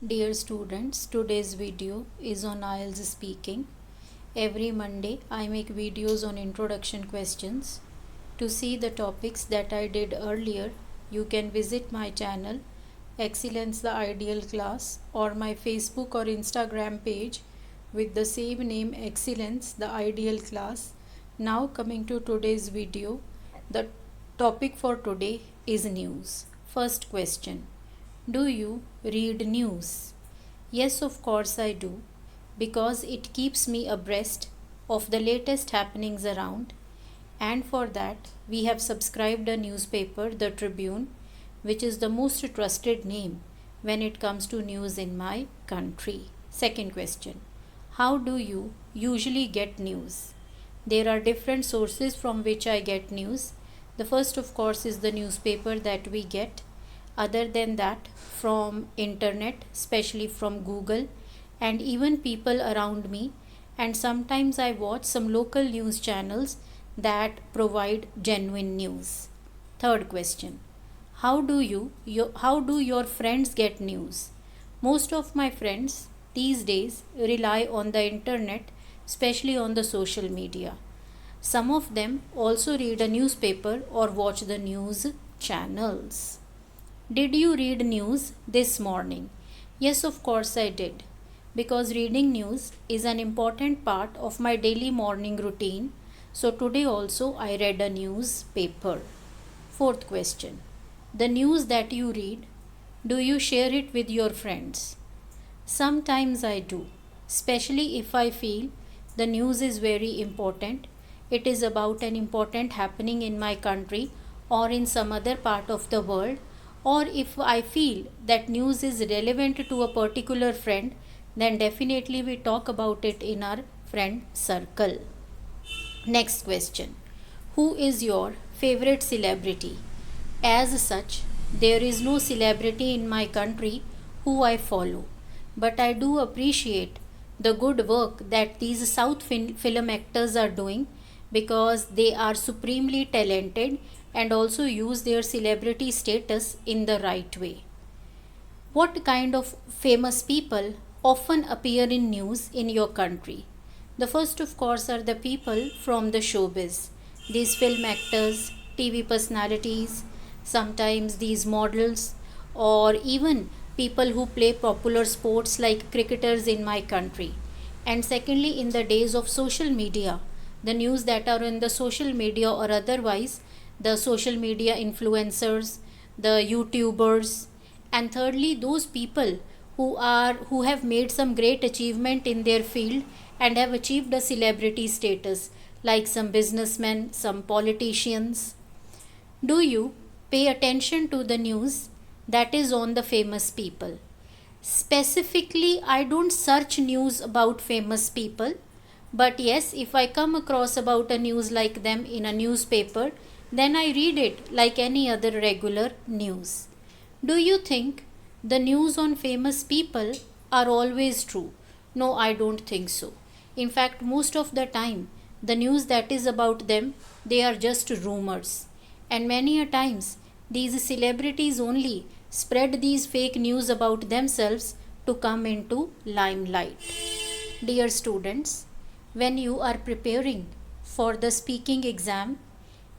Dear students, today's video is on IELTS speaking. Every Monday I make videos on introduction questions. To see the topics that I did earlier, you can visit my channel Excellence the Ideal Class or my Facebook or Instagram page with the same name Excellence the Ideal Class. Now coming to today's video, the topic for today is news. First question. Do you read news? Yes, of course I do, because it keeps me abreast of the latest happenings around, and for that we have subscribed a newspaper, The Tribune, which is the most trusted name when it comes to news in my country. Second question. How do you usually get news? There are different sources from which I get news. The first, of course, is the newspaper that we get. Other than that, from internet, especially from Google, and even people around me, and sometimes I watch some local news channels that provide genuine news. Third question. How do your friends get news? Most of my friends these days rely on the internet, especially on the social media. Some of them also read a newspaper or watch the news channels. Did you read news this morning? Yes, of course I did, because reading news is an important part of my daily morning routine. So today also I read a newspaper. Fourth question. The news that you read, do you share it with your friends? Sometimes I do, especially if I feel the news is very important. It is about an important happening in my country or in some other part of the world, or if I feel that news is relevant to a particular friend, then definitely we talk about it in our friend circle. Next question. Who is your favorite celebrity? As such, there is no celebrity in my country who I follow, but I do appreciate the good work that these South film actors are doing, because they are supremely talented and also use their celebrity status in the right way. What kind of famous people often appear in news in your country? The first, of course, are the people from the showbiz. These film actors, TV personalities, sometimes these models, or even people who play popular sports like cricketers in my country. And secondly, in the days of social media, the news that are in the social media or otherwise, the social media influencers, the YouTubers, and thirdly, those people who have made some great achievement in their field and have achieved a celebrity status, like some businessmen, some politicians. Do you pay attention to the news that is on the famous people? Specifically, I don't search news about famous people, but yes, if I come across about a news like them in a newspaper, then I read it like any other regular news. Do you think the news on famous people are always true? No, I don't think so. In fact, most of the time, the news that is about them, they are just rumors. And many a times, these celebrities only spread these fake news about themselves to come into limelight. Dear students, when you are preparing for the speaking exam,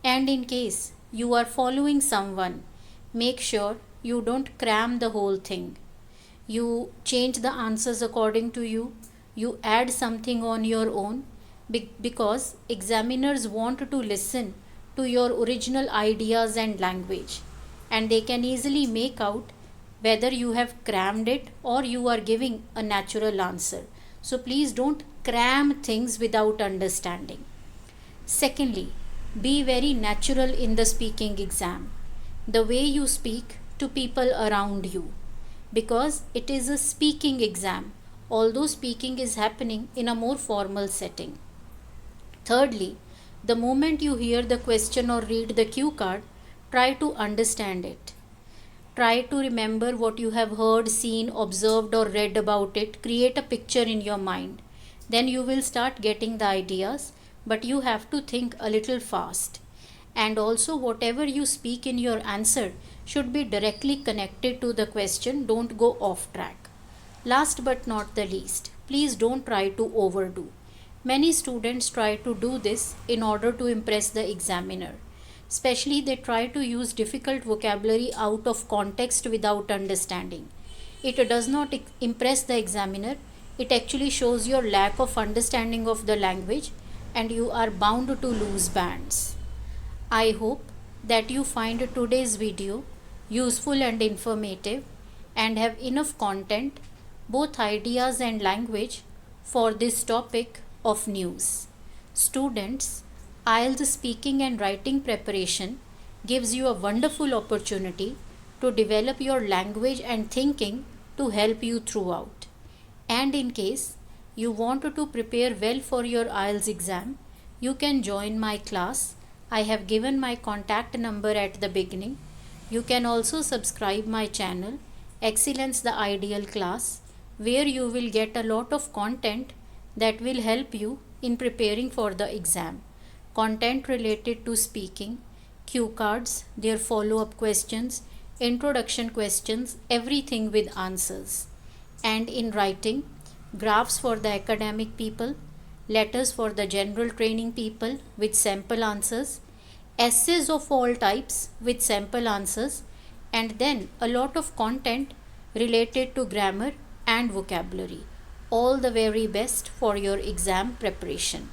and in case you are following someone, make sure you don't cram the whole thing. You change the answers according to you. You add something on your own, because examiners want to listen to your original ideas and language, and they can easily make out whether you have crammed it or you are giving a natural answer. So please don't cram things without understanding. Secondly, be very natural in the speaking exam, the way you speak to people around you, because it is a speaking exam, although speaking is happening in a more formal setting. Thirdly, the moment you hear the question or read the cue card, try to understand it. Try to remember what you have heard, seen, observed, or read about it. Create a picture in your mind. Then you will start getting the ideas, but you have to think a little fast. And also, whatever you speak in your answer should be directly connected to the question. Don't go off track. Last but not the least, please don't try to overdo. Many students try to do this in order to impress the examiner. Especially, they try to use difficult vocabulary out of context without understanding. It does not impress the examiner, it actually shows your lack of understanding of the language, and you are bound to lose bands. I hope that you find today's video useful and informative and have enough content, both ideas and language, for this topic of news. Students, IELTS speaking and writing preparation gives you a wonderful opportunity to develop your language and thinking to help you throughout. And in case you want to prepare well for your IELTS exam, you can join my class. I have given my contact number at the beginning. You can also subscribe my channel Excellence the Ideal Class, where you will get a lot of content that will help you in preparing for the exam. Content related to speaking, cue cards, their follow-up questions, introduction questions, everything with answers. And in writing, graphs for the academic people, letters for the general training people with sample answers, essays of all types with sample answers, and then a lot of content related to grammar and vocabulary. All the very best for your exam preparation.